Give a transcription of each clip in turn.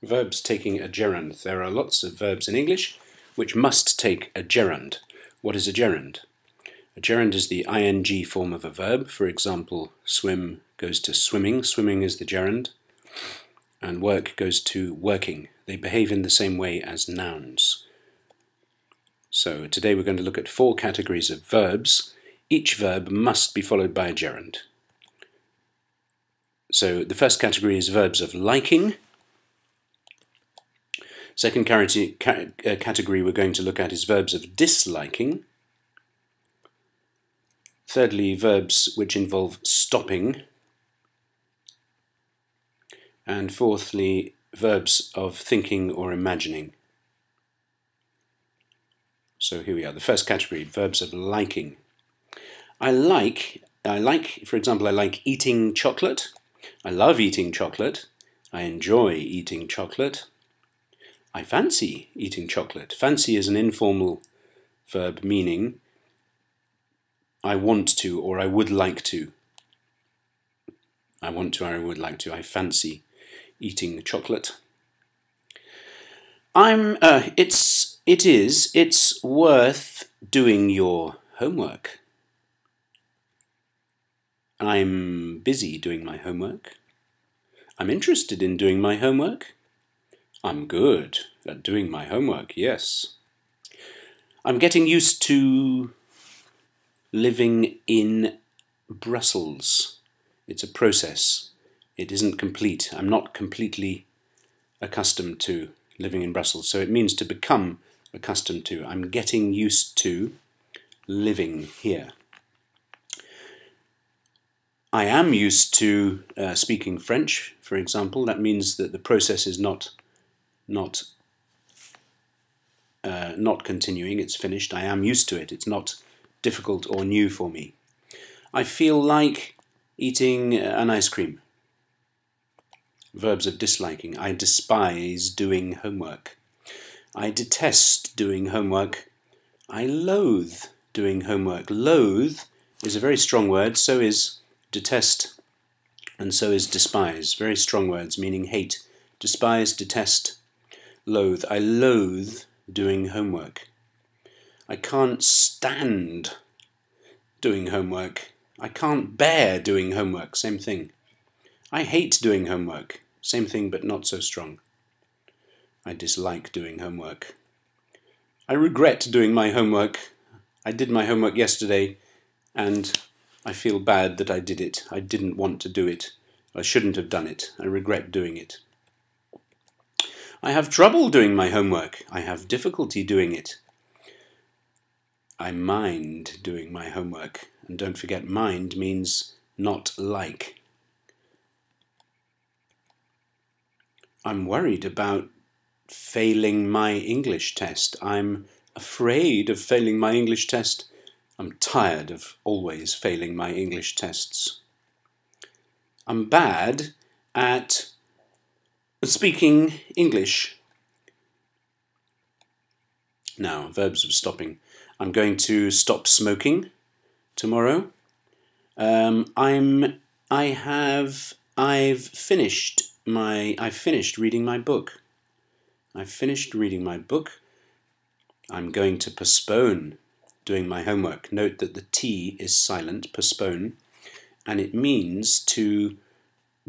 Verbs taking a gerund. There are lots of verbs in English which must take a gerund. What is a gerund? A gerund is the ing form of a verb. For example, swim goes to swimming. Swimming is the gerund. And work goes to working. They behave in the same way as nouns. So today we're going to look at 4 categories of verbs. Each verb must be followed by a gerund. So the first category is verbs of liking. Second category we're going to look at is verbs of disliking. Thirdly, verbs which involve stopping. And fourthly, verbs of thinking or imagining. So here we are. The first category, verbs of liking. I like, for example, I like eating chocolate. I love eating chocolate. I enjoy eating chocolate. I fancy eating chocolate. Fancy is an informal verb meaning I want to or I would like to. I want to or I would like to. I fancy eating chocolate. It's worth doing your homework. I'm busy doing my homework. I'm interested in doing my homework. I'm good at doing my homework, yes. I'm getting used to living in Brussels. It's a process. It isn't complete. I'm not completely accustomed to living in Brussels. So it means to become accustomed to. I'm getting used to living here. I am used to speaking French, for example. That means that the process is not continuing, it's finished. I am used to it. It's not difficult or new for me. I feel like eating an ice cream. Verbs of disliking. I despise doing homework. I detest doing homework. I loathe doing homework. Loathe is a very strong word, so is detest, and so is despise. Very strong words meaning hate. Despise, detest, loathe. I loathe doing homework. I can't stand doing homework. I can't bear doing homework. Same thing. I hate doing homework. Same thing, but not so strong. I dislike doing homework. I regret doing my homework. I did my homework yesterday and I feel bad that I did it. I didn't want to do it. I shouldn't have done it. I regret doing it. I have trouble doing my homework. I have difficulty doing it. I mind doing my homework. And don't forget, mind means not like. I'm worried about failing my English test. I'm afraid of failing my English test. I'm tired of always failing my English tests. I'm bad at speaking English. Now, verbs of stopping. I'm going to stop smoking tomorrow. I've finished reading my book. I've finished reading my book. I'm going to postpone doing my homework. Note that the T is silent, postpone, and it means to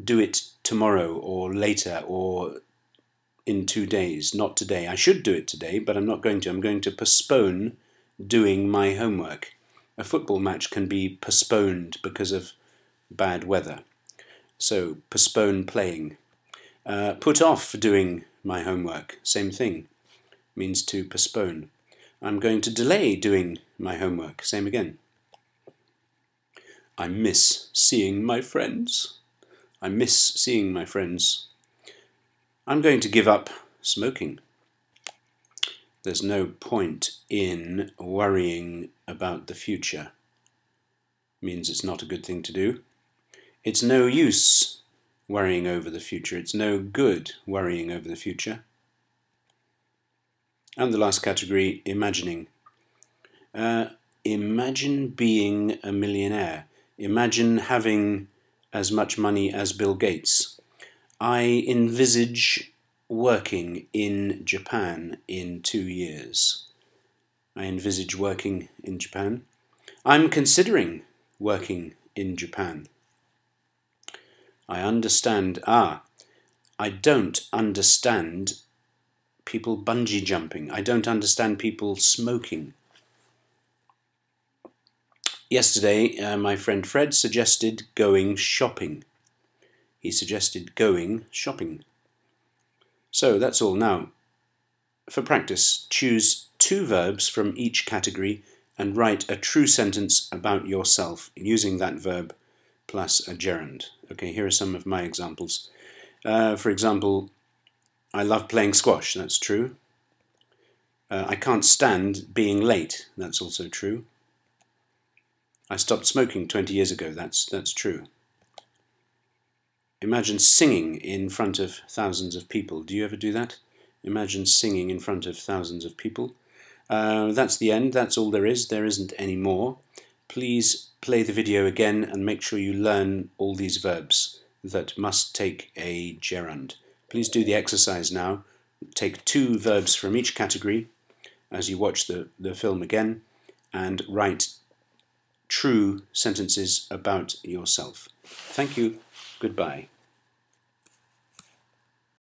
do it tomorrow or later or in 2 days, not today. I should do it today, but I'm not going to. I'm going to postpone doing my homework. A football match can be postponed because of bad weather. So postpone playing. Put off doing my homework. Same thing. Means to postpone. I'm going to delay doing my homework. Same again. I miss seeing my friends. I miss seeing my friends. I'm going to give up smoking. There's no point in worrying about the future. Means it's not a good thing to do. It's no use worrying over the future. It's no good worrying over the future. And the last category, imagining. Imagine being a millionaire. Imagine having as much money as Bill Gates. I envisage working in Japan in 2 years. I envisage working in Japan. I'm considering working in Japan. I understand. I don't understand people bungee jumping. I don't understand people smoking. Yesterday, my friend Fred suggested going shopping. He suggested going shopping. So that's all. Now, for practice, choose 2 verbs from each category and write a true sentence about yourself using that verb plus a gerund. Okay, here are some of my examples. For example, I love playing squash. That's true. I can't stand being late. That's also true. I stopped smoking 20 years ago. That's true. Imagine singing in front of thousands of people. Do you ever do that? Imagine singing in front of thousands of people. That's the end. That's all there is. There isn't any more. Please play the video again and make sure you learn all these verbs that must take a gerund. Please do the exercise now. Take 2 verbs from each category as you watch the film again and write true sentences about yourself. Thank you. Goodbye.